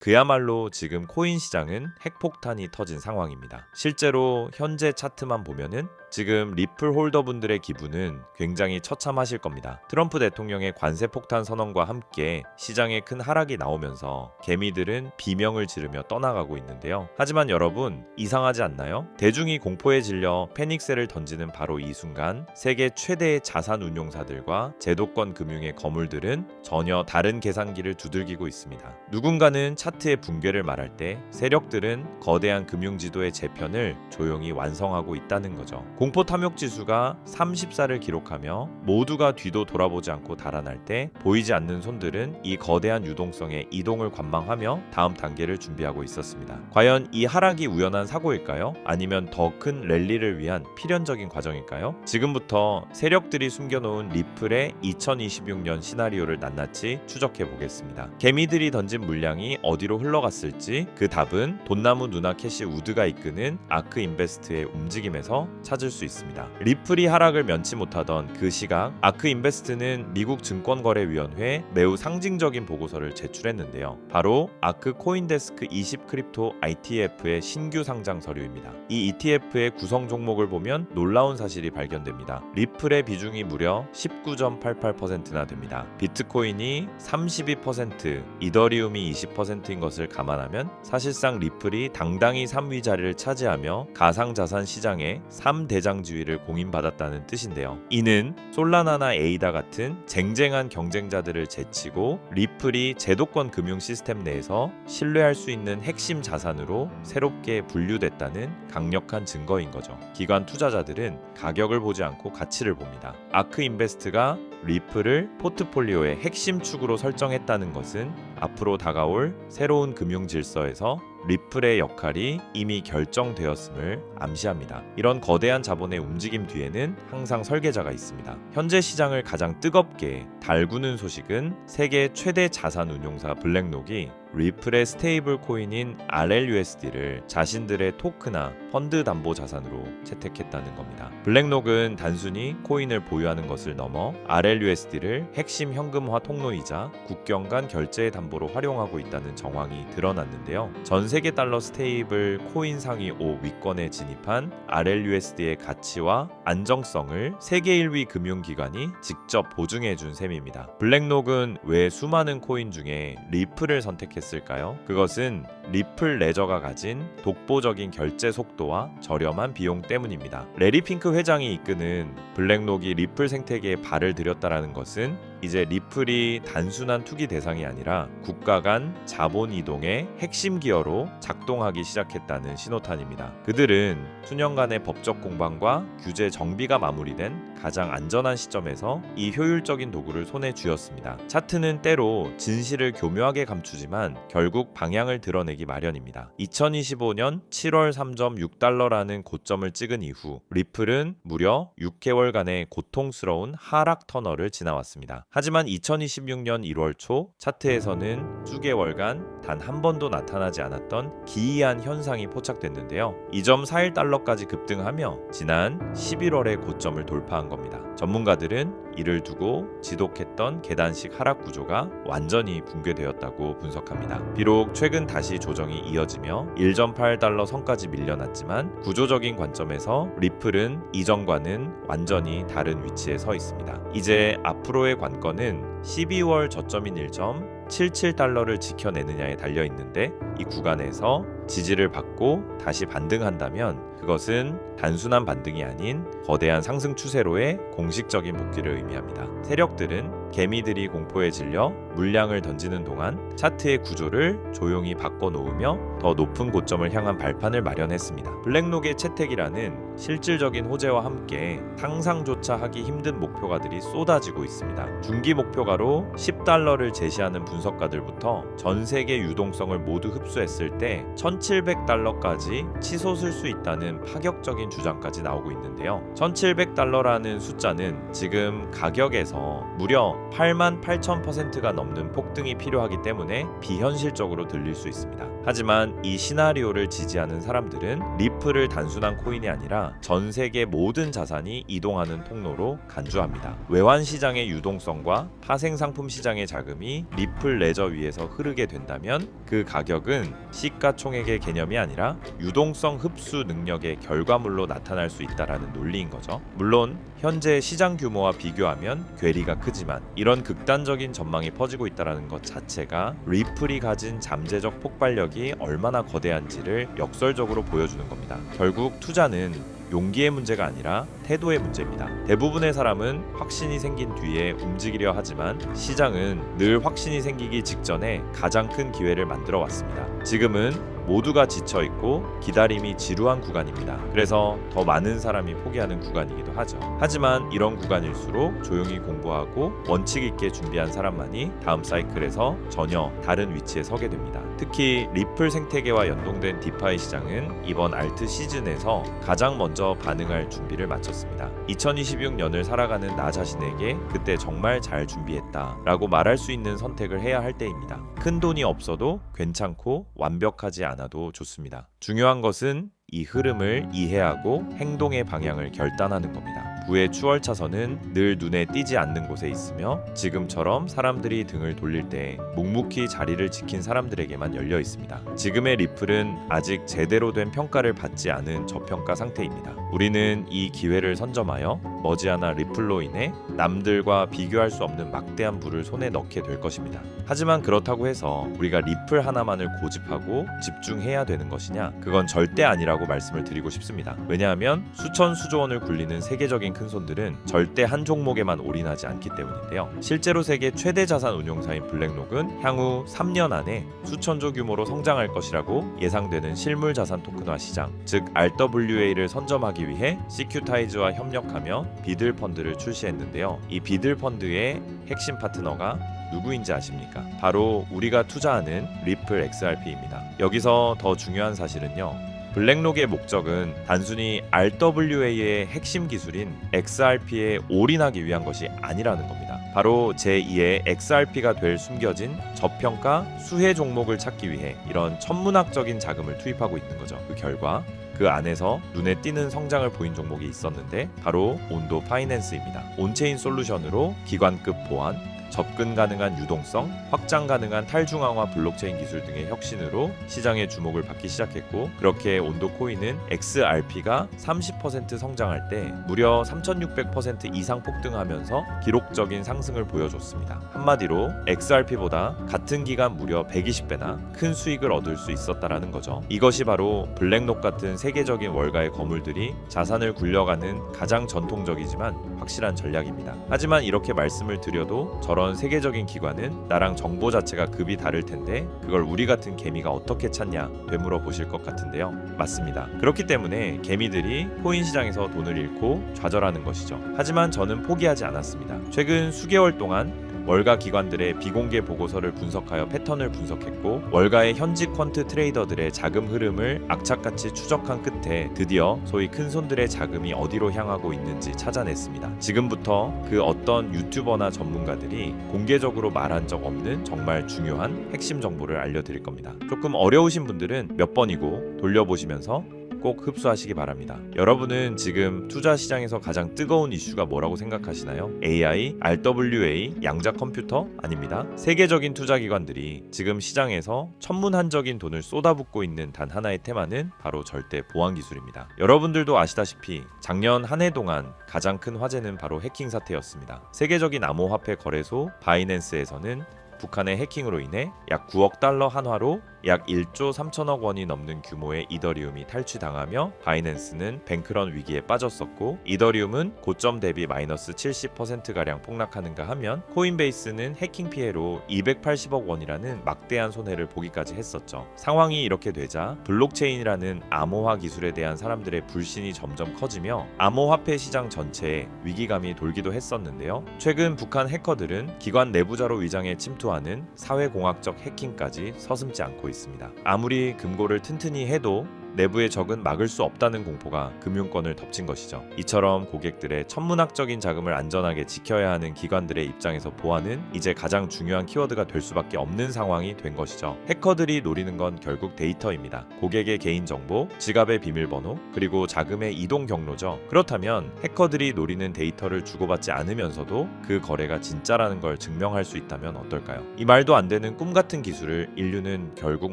그야말로 지금 코인 시장은 핵폭탄이 터진 상황입니다. 실제로 현재 차트만 보면은 지금 리플 홀더분들의 기분은 굉장히 처참하실 겁니다. 트럼프 대통령의 관세 폭탄 선언과 함께 시장에 큰 하락이 나오면서 개미들은 비명을 지르며 떠나가고 있는데요. 하지만 여러분, 이상하지 않나요? 대중이 공포에 질려 패닉셀을 던지는 바로 이 순간 세계 최대의 자산 운용사들과 제도권 금융의 거물들은 전혀 다른 계산기를 두들기고 있습니다. 누군가는 차트의 붕괴를 말할 때 세력들은 거대한 금융지도의 재편을 조용히 완성하고 있다는 거죠. 공포 탐욕 지수가 34를 기록하며 모두가 뒤도 돌아보지 않고 달아날 때 보이지 않는 손들은 이 거대한 유동성의 이동을 관망하며 다음 단계를 준비하고 있었습니다. 과연 이 하락이 우연한 사고일까요? 아니면 더 큰 랠리를 위한 필연적인 과정일까요? 지금부터 세력들이 숨겨놓은 리플의 2026년 시나리오를 낱낱이 추적해 보겠습니다. 개미들이 던진 물량이 어디로 흘러갔을지 그 답은 돈나무 누나 캐시 우드가 이끄는 아크 인베스트의 움직임에서 찾을 수 있습니다. 리플이 하락을 면치 못하던 그 시각 아크 인베스트는 미국 증권거래위원회에 매우 상징적인 보고서를 제출했는데요. 바로 아크 코인데스크 20 크립토 ITF의 신규 상장 서류입니다. 이 ETF의 구성 종목을 보면 놀라운 사실이 발견됩니다. 리플의 비중이 무려 19.88%나 됩니다. 비트코인이 32%, 이더리움이 20%인 것을 감안하면 사실상 리플이 당당히 3위 자리를 차지하며 가상자산 시장의 3대장 지위를 공인받았다는 뜻인데요. 이는 솔라나나 에이다 같은 쟁쟁한 경쟁자들을 제치고 리플이 제도권 금융 시스템 내에서 신뢰할 수 있는 핵심 자산으로 새롭게 분류됐다는 강력한 증거인 거죠. 기관 투자자들은 가격을 보지 않고 가치를 봅니다. 아크 인베스트가 리플을 포트폴리오의 핵심 축으로 설정했다는 것은 앞으로 다가올 새로운 금융 질서에서 리플의 역할이 이미 결정되었음을 암시합니다. 이런 거대한 자본의 움직임 뒤에는 항상 설계자가 있습니다. 현재 시장을 가장 뜨겁게 달구는 소식은 세계 최대 자산 운용사 블랙록이 리플의 스테이블 코인인 RLUSD를 자신들의 토크나 펀드 담보 자산으로 채택했다는 겁니다. 블랙록은 단순히 코인을 보유하는 것을 넘어 RLUSD를 핵심 현금화 통로이자 국경 간 결제의 담보로 활용하고 있다는 정황이 드러났는데요. 전 세계 달러 스테이블 코인 상위 5 위권에 진입한 RLUSD의 가치와 안정성을 세계 1위 금융기관이 직접 보증해준 셈입니다. 블랙록은 왜 수많은 코인 중에 리플을 선택했을까요? 그것은 리플 레저가 가진 독보적인 결제 속도와 저렴한 비용 때문입니다. 레리 핑크 회장이 이끄는 블랙록이 리플 생태계에 발을 들였다는 것은 이제 리플이 단순한 투기 대상이 아니라 국가 간 자본 이동의 핵심 기어로 작동하기 시작했다는 신호탄입니다. 그들은 수년간의 법적 공방과 규제 정비가 마무리된 가장 안전한 시점에서 이 효율적인 도구를 손에 쥐었습니다. 차트는 때로 진실을 교묘하게 감추지만 결국 방향을 드러내기 마련입니다. 2025년 7월 3.6달러라는 고점을 찍은 이후 리플은 무려 6개월간의 고통스러운 하락 터널을 지나왔습니다. 하지만 2026년 1월 초 차트에서는 수개월간 단 한 번도 나타나지 않았던 기이한 현상이 포착됐는데요. 2.41달러까지 급등하며 지난 11월에 고점을 돌파한 겁니다. 전문가들은 이를 두고 지독했던 계단식 하락 구조가 완전히 붕괴되었다고 분석합니다. 비록 최근 다시 조정이 이어지며 1.8달러 선까지 밀려났지만 구조적인 관점에서 리플은 이전과는 완전히 다른 위치에 서 있습니다. 이제 앞으로의 관건은 12월 저점인 1.77달러를 지켜내느냐에 달려 있는데 이 구간에서 지지를 받고 다시 반등한다면 그것은 단순한 반등이 아닌 거대한 상승 추세로의 공식적인 복귀를 의미합니다. 세력들은 개미들이 공포에 질려 물량을 던지는 동안 차트의 구조를 조용히 바꿔놓으며 더 높은 고점을 향한 발판을 마련했습니다. 블랙록의 채택이라는 실질적인 호재와 함께 상상조차 하기 힘든 목표가들이 쏟아지고 있습니다. 중기 목표가로 10달러를 제시하는 분석가들부터 전 세계 유동성을 모두 흡수했을 때 1700달러까지 치솟을 수 있다는 있다라는 파격적인 주장까지 나오고 있는데요. 1700달러라는 숫자는 지금 가격에서 무려 88,000%가 넘는 폭등이 필요하기 때문에 비현실적으로 들릴 수 있습니다. 하지만 이 시나리오를 지지하는 사람들은 리플을 단순한 코인이 아니라 전 세계 모든 자산이 이동하는 통로로 간주합니다. 외환 시장의 유동성과 파생 상품 시장의 자금이 리플 레저 위에서 흐르게 된다면 그 가격은 시가총액의 개념이 아니라 유동성 흡수 능력의 결과물로 나타날 수 있다라는 논리인 거죠. 물론 현재 시장 규모와 비교하면 괴리가 크지만 이런 극단적인 전망이 퍼지고 있다는 것 자체가 리플이 가진 잠재적 폭발력이 얼마나 거대한지를 역설적으로 보여주는 겁니다. 결국 투자는 용기의 문제가 아니라 태도의 문제입니다. 대부분의 사람은 확신이 생긴 뒤에 움직이려 하지만 시장은 늘 확신이 생기기 직전에 가장 큰 기회를 만들어 왔습니다. 지금은 모두가 지쳐있고 기다림이 지루한 구간입니다. 그래서 더 많은 사람이 포기하는 구간이기도 하죠. 하지만 이런 구간일수록 조용히 공부하고 원칙 있게 준비한 사람만이 다음 사이클에서 전혀 다른 위치에 서게 됩니다. 특히 리플 생태계와 연동된 디파이 시장은 이번 알트 시즌에서 가장 먼저 반응할 준비를 마쳤습니다. 2026년을 살아가는 나 자신에게 그때 정말 잘 준비했다 라고 말할 수 있는 선택을 해야 할 때입니다. 큰 돈이 없어도 괜찮고 완벽하지 않아도 좋습니다. 중요한 것은 이 흐름을 이해하고 행동의 방향을 결단하는 겁니다. 부의 추월차선은 늘 눈에 띄지 않는 곳에 있으며 지금처럼 사람들이 등을 돌릴 때 묵묵히 자리를 지킨 사람들에게만 열려 있습니다. 지금의 리플은 아직 제대로 된 평가를 받지 않은 저평가 상태입니다. 우리는 이 기회를 선점하여 머지않아 리플로 인해 남들과 비교할 수 없는 막대한 부를 손에 넣게 될 것입니다. 하지만 그렇다고 해서 우리가 리플 하나만을 고집하고 집중해야 되는 것이냐? 그건 절대 아니라고 말씀을 드리고 싶습니다. 왜냐하면 수천 수조 원을 굴리는 세계적인 큰손들은 절대 한 종목에만 올인하지 않기 때문인데요. 실제로 세계 최대 자산 운용사인 블랙록은 향후 3년 안에 수천조 규모로 성장할 것이라고 예상되는 실물 자산 토큰화 시장, 즉 RWA를 선점하기 위해 시큐타이즈와 협력하며 비들 펀드를 출시했는데요. 이 비들 펀드의 핵심 파트너가 누구인지 아십니까? 바로 우리가 투자하는 리플 XRP입니다. 여기서 더 중요한 사실은요. 블랙록의 목적은 단순히 RWA의 핵심 기술인 XRP에 올인하기 위한 것이 아니라는 겁니다. 바로 제2의 XRP가 될 숨겨진 저평가 수혜 종목을 찾기 위해 이런 천문학적인 자금을 투입하고 있는 거죠. 그 결과 그 안에서 눈에 띄는 성장을 보인 종목이 있었는데 바로 온도 파이낸스입니다. 온체인 솔루션으로 기관급 보안, 접근 가능한 유동성, 확장 가능한 탈중앙화 블록체인 기술 등의 혁신으로 시장의 주목을 받기 시작했고, 그렇게 온도 코인은 XRP가 30% 성장할 때 무려 3600% 이상 폭등하면서 기록적인 상승을 보여줬습니다. 한마디로 XRP보다 같은 기간 무려 120배나 큰 수익을 얻을 수 있었다라는 거죠. 이것이 바로 블랙록 같은 세계적인 월가의 거물들이 자산을 굴려가는 가장 전통적이지만 확실한 전략입니다. 하지만 이렇게 말씀을 드려도 저런 세계적인 기관은 나랑 정보 자체가 급이 다를 텐데 그걸 우리 같은 개미가 어떻게 찾냐 되물어 보실 것 같은데요. 맞습니다. 그렇기 때문에 개미들이 코인 시장에서 돈을 잃고 좌절하는 것이죠. 하지만 저는 포기하지 않았습니다. 최근 수개월 동안 월가 기관들의 비공개 보고서를 분석하여 패턴을 분석했고, 월가의 현직 퀀트 트레이더들의 자금 흐름을 악착같이 추적한 끝에 드디어 소위 큰손들의 자금이 어디로 향하고 있는지 찾아냈습니다. 지금부터 그 어떤 유튜버나 전문가들이 공개적으로 말한 적 없는 정말 중요한 핵심 정보를 알려드릴 겁니다. 조금 어려우신 분들은 몇 번이고 돌려보시면서 꼭 흡수하시기 바랍니다. 여러분은 지금 투자 시장에서 가장 뜨거운 이슈가 뭐라고 생각하시나요? AI, RWA, 양자 컴퓨터? 아닙니다. 세계적인 투자 기관들이 지금 시장에서 천문한적인 돈을 쏟아붓고 있는 단 하나의 테마는 바로 절대 보안 기술입니다. 여러분들도 아시다시피 작년 한 해 동안 가장 큰 화제는 바로 해킹 사태였습니다. 세계적인 암호화폐 거래소 바이낸스에서는 북한의 해킹으로 인해 약 9억 달러 한화로 약 1조 3천억 원이 넘는 규모의 이더리움이 탈취당하며 바이낸스는 뱅크런 위기에 빠졌었고, 이더리움은 고점 대비 마이너스 70%가량 폭락하는가 하면 코인베이스는 해킹 피해로 280억 원이라는 막대한 손해를 보기까지 했었죠. 상황이 이렇게 되자 블록체인이라는 암호화 기술에 대한 사람들의 불신이 점점 커지며 암호화폐 시장 전체에 위기감이 돌기도 했었는데요. 최근 북한 해커들은 기관 내부자로 위장해 침투하는 사회공학적 해킹까지 서슴지 않고 있습니다. 아무리 금고를 튼튼히 해도 내부의 적은 막을 수 없다는 공포가 금융권을 덮친 것이죠. 이처럼 고객들의 천문학적인 자금을 안전하게 지켜야 하는 기관들의 입장에서 보안은 이제 가장 중요한 키워드가 될 수밖에 없는 상황이 된 것이죠. 해커들이 노리는 건 결국 데이터입니다. 고객의 개인정보, 지갑의 비밀번호, 그리고 자금의 이동 경로죠. 그렇다면 해커들이 노리는 데이터를 주고받지 않으면서도 그 거래가 진짜라는 걸 증명할 수 있다면 어떨까요? 이 말도 안 되는 꿈 같은 기술을 인류는 결국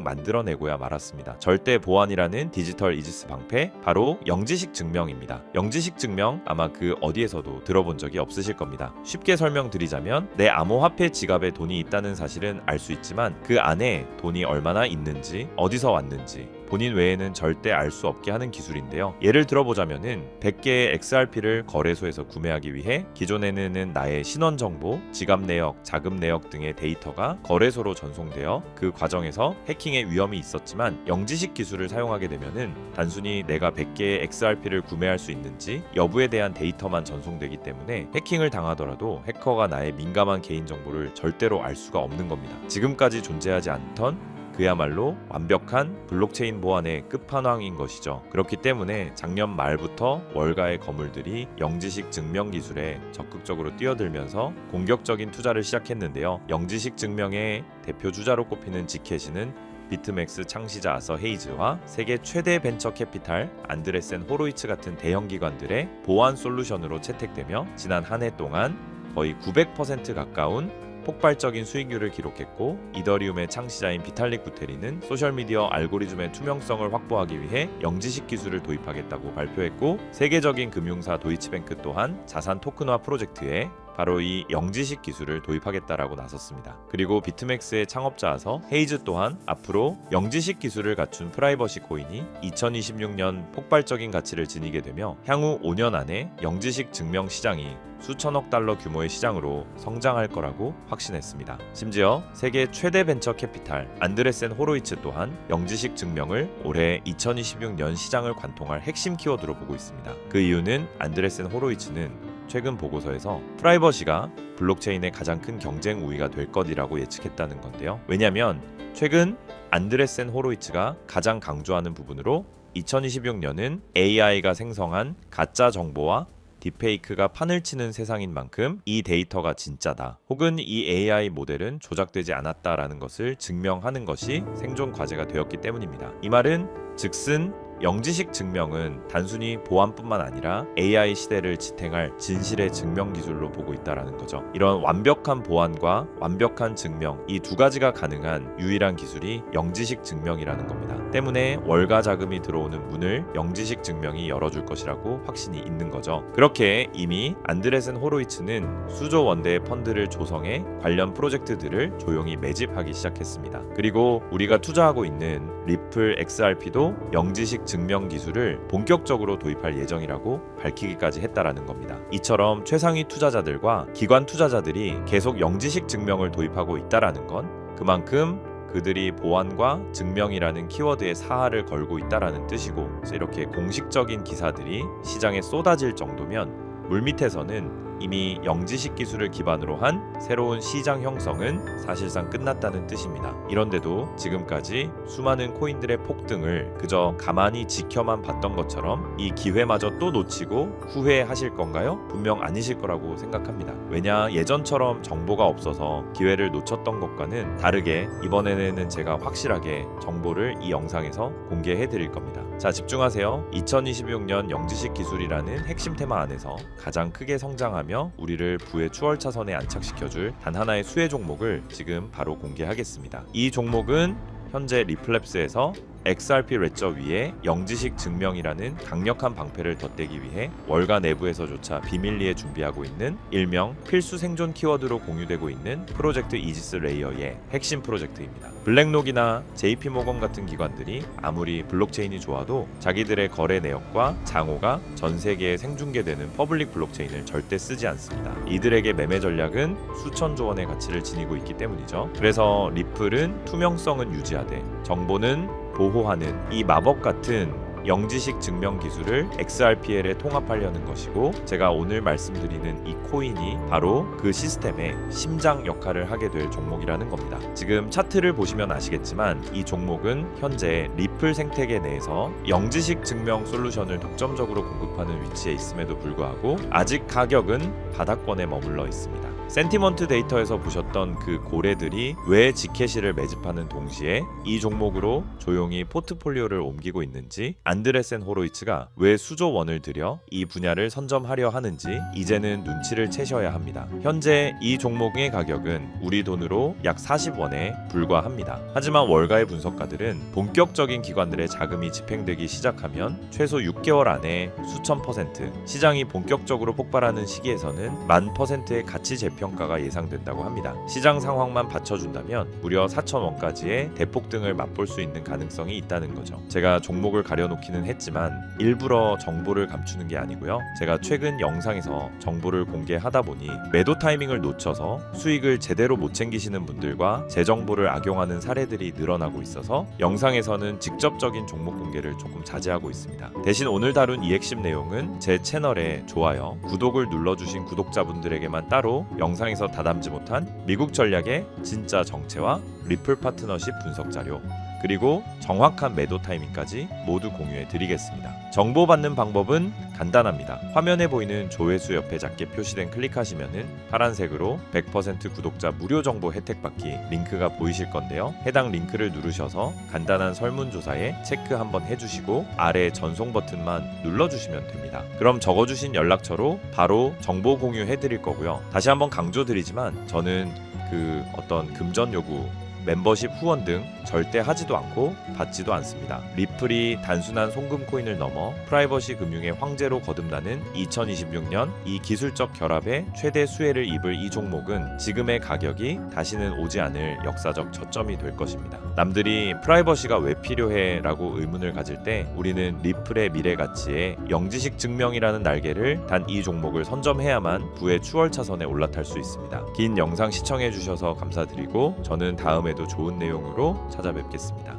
만들어내고야 말았습니다. 절대 보안이라는 디지털 이지스 방패, 바로 영지식 증명입니다. 영지식 증명 아마 그 어디에서도 들어본 적이 없으실 겁니다. 쉽게 설명드리자면 내 암호화폐 지갑에 돈이 있다는 사실은 알 수 있지만 그 안에 돈이 얼마나 있는지, 어디서 왔는지 본인 외에는 절대 알 수 없게 하는 기술인데요. 예를 들어보자면은 100개의 XRP를 거래소에서 구매하기 위해 기존에는 나의 신원 정보, 지갑 내역, 자금 내역 등의 데이터가 거래소로 전송되어 그 과정에서 해킹의 위험이 있었지만 영지식 기술을 사용하게 되면은 단순히 내가 100개의 XRP를 구매할 수 있는지 여부에 대한 데이터만 전송되기 때문에 해킹을 당하더라도 해커가 나의 민감한 개인 정보를 절대로 알 수가 없는 겁니다. 지금까지 존재하지 않던 그야말로 완벽한 블록체인 보안의 끝판왕인 것이죠. 그렇기 때문에 작년 말부터 월가의 거물들이 영지식 증명 기술에 적극적으로 뛰어들면서 공격적인 투자를 시작했는데요. 영지식 증명의 대표 주자로 꼽히는 지켓이는 비트맥스 창시자 아서 헤이즈와 세계 최대 벤처 캐피탈 안드레센 호로이츠 같은 대형 기관들의 보안 솔루션으로 채택되며 지난 한 해 동안 거의 900% 가까운 폭발적인 수익률을 기록했고, 이더리움의 창시자인 비탈릭 부테린은 소셜미디어 알고리즘의 투명성을 확보하기 위해 영지식 기술을 도입하겠다고 발표했고, 세계적인 금융사 도이치뱅크 또한 자산 토큰화 프로젝트에 바로 이 영지식 기술을 도입하겠다라고 나섰습니다. 그리고 비트맥스의 창업자아서 헤이즈 또한 앞으로 영지식 기술을 갖춘 프라이버시 코인이 2026년 폭발적인 가치를 지니게 되며 향후 5년 안에 영지식 증명 시장이 수천억 달러 규모의 시장으로 성장할 거라고 확신했습니다. 심지어 세계 최대 벤처 캐피탈 안드레센 호로이츠 또한 영지식 증명을 올해 2026년 시장을 관통할 핵심 키워드로 보고 있습니다. 그 이유는 안드레센 호로이츠는 최근 보고서에서 프라이버시가 블록체인의 가장 큰 경쟁 우위가 될 것이라고 예측했다는 건데요. 왜냐하면 최근 안드레센 호로이츠가 가장 강조하는 부분으로 2026년은 AI가 생성한 가짜 정보와 딥페이크가 판을 치는 세상인 만큼 이 데이터가 진짜다, 혹은 이 AI 모델은 조작되지 않았다라는 것을 증명하는 것이 생존 과제가 되었기 때문입니다. 이 말은 즉슨 영지식 증명은 단순히 보안뿐만 아니라 AI 시대를 지탱할 진실의 증명 기술로 보고 있다는 거죠. 이런 완벽한 보안과 완벽한 증명, 이 두 가지가 가능한 유일한 기술이 영지식 증명이라는 겁니다. 때문에 월가 자금이 들어오는 문을 영지식 증명이 열어줄 것이라고 확신이 있는 거죠. 그렇게 이미 안드레센 호로이츠는 수조 원대의 펀드를 조성해 관련 프로젝트들을 조용히 매집하기 시작했습니다. 그리고 우리가 투자하고 있는 리플 XRP도 영지식 증명 기술을 본격적으로 도입할 예정이라고 밝히기까지 했다라는 겁니다. 이처럼 최상위 투자자들과 기관 투자자들이 계속 영지식 증명을 도입하고 있다라는 건 그만큼 그들이 보안과 증명이라는 키워드에 사활을 걸고 있다라는 뜻이고, 이렇게 공식적인 기사들이 시장에 쏟아질 정도면 물밑에서는 이미 영지식 기술을 기반으로 한 새로운 시장 형성은 사실상 끝났다는 뜻입니다. 이런데도 지금까지 수많은 코인들의 폭등을 그저 가만히 지켜만 봤던 것처럼 이 기회마저 또 놓치고 후회하실 건가요? 분명 아니실 거라고 생각합니다. 왜냐, 예전처럼 정보가 없어서 기회를 놓쳤던 것과는 다르게 이번에는 제가 확실하게 정보를 이 영상에서 공개해 드릴 겁니다. 자, 집중하세요. 2026년 영지식 기술이라는 핵심 테마 안에서 가장 크게 성장하며 우리를 부의 추월차선에 안착시켜줄 단 하나의 수혜 종목을 지금 바로 공개하겠습니다. 이 종목은 현재 리플랩스에서 XRP 레저 위에 영지식 증명이라는 강력한 방패를 덧대기 위해 월가 내부에서조차 비밀리에 준비하고 있는 일명 필수 생존 키워드로 공유되고 있는 프로젝트 이지스 레이어의 핵심 프로젝트입니다. 블랙록이나 JP모건 같은 기관들이 아무리 블록체인이 좋아도 자기들의 거래 내역과 장호가 전 세계에 생중계되는 퍼블릭 블록체인을 절대 쓰지 않습니다. 이들에게 매매 전략은 수천조 원의 가치를 지니고 있기 때문이죠. 그래서 리플은 투명성은 유지하되 정보는 보호하는 이 마법 같은 영지식 증명 기술을 XRPL에 통합하려는 것이고, 제가 오늘 말씀드리는 이 코인이 바로 그 시스템의 심장 역할을 하게 될 종목이라는 겁니다. 지금 차트를 보시면 아시겠지만 이 종목은 현재 리플 생태계 내에서 영지식 증명 솔루션을 독점적으로 공급하는 위치에 있음에도 불구하고 아직 가격은 바닥권에 머물러 있습니다. 센티먼트 데이터에서 보셨던 그 고래들이 왜 지캐시를 매집하는 동시에 이 종목으로 조용히 포트폴리오를 옮기고 있는지, 안드레센 호로이츠가 왜 수조 원을 들여 이 분야를 선점하려 하는지 이제는 눈치를 채셔야 합니다. 현재 이 종목의 가격은 우리 돈으로 약 40원에 불과합니다. 하지만 월가의 분석가들은 본격적인 기관들의 자금이 집행되기 시작하면 최소 6개월 안에 수천 %, 시장이 본격적으로 폭발하는 시기에서는 10,000%의 가치 재평가가 예상된다고 합니다. 시장 상황만 받쳐준다면 무려 4,000원까지의 대폭등을 맛볼 수 있는 가능성이 있다는 거죠. 제가 종목을 가려놓기는 했지만 일부러 정보를 감추는 게 아니고요. 제가 최근 영상에서 정보를 공개하다 보니 매도 타이밍을 놓쳐서 수익을 제대로 못 챙기시는 분들과 제 정보를 악용하는 사례들이 늘어나고 있어서 영상에서는 직접적인 종목 공개를 조금 자제하고 있습니다. 대신 오늘 다룬 이 핵심 내용은 제 채널에 좋아요, 구독을 눌러주신 구독자분들에게만 따로 영상에서 다담지 못한 미국 전략의 진짜 정체와 리플 파트너십 분석 자료, 그리고 정확한 매도 타이밍까지 모두 공유해 드리겠습니다. 정보받는 방법은 간단합니다. 화면에 보이는 조회수 옆에 작게 표시된 클릭하시면은 파란색으로 100% 구독자 무료 정보 혜택 받기 링크가 보이실 건데요. 해당 링크를 누르셔서 간단한 설문조사에 체크 한번 해주시고 아래 전송 버튼만 눌러주시면 됩니다. 그럼 적어주신 연락처로 바로 정보 공유해 드릴 거고요. 다시 한번 강조드리지만 저는 그 어떤 금전 요구, 멤버십 후원 등 절대 하지도 않고 받지도 않습니다. 리플이 단순한 송금 코인을 넘어 프라이버시 금융의 황제로 거듭나는 2026년 이 기술적 결합에 최대 수혜를 입을 이 종목은 지금의 가격이 다시는 오지 않을 역사적 저점이 될 것입니다. 남들이 프라이버시가 왜 필요해? 라고 의문을 가질 때 우리는 리플의 미래 가치에 영지식 증명이라는 날개를 단 이 종목을 선점해야만 부의 추월차선에 올라탈 수 있습니다. 긴 영상 시청해 주셔서 감사드리고 저는 다음에도 좋은 내용으로 찾아뵙겠습니다.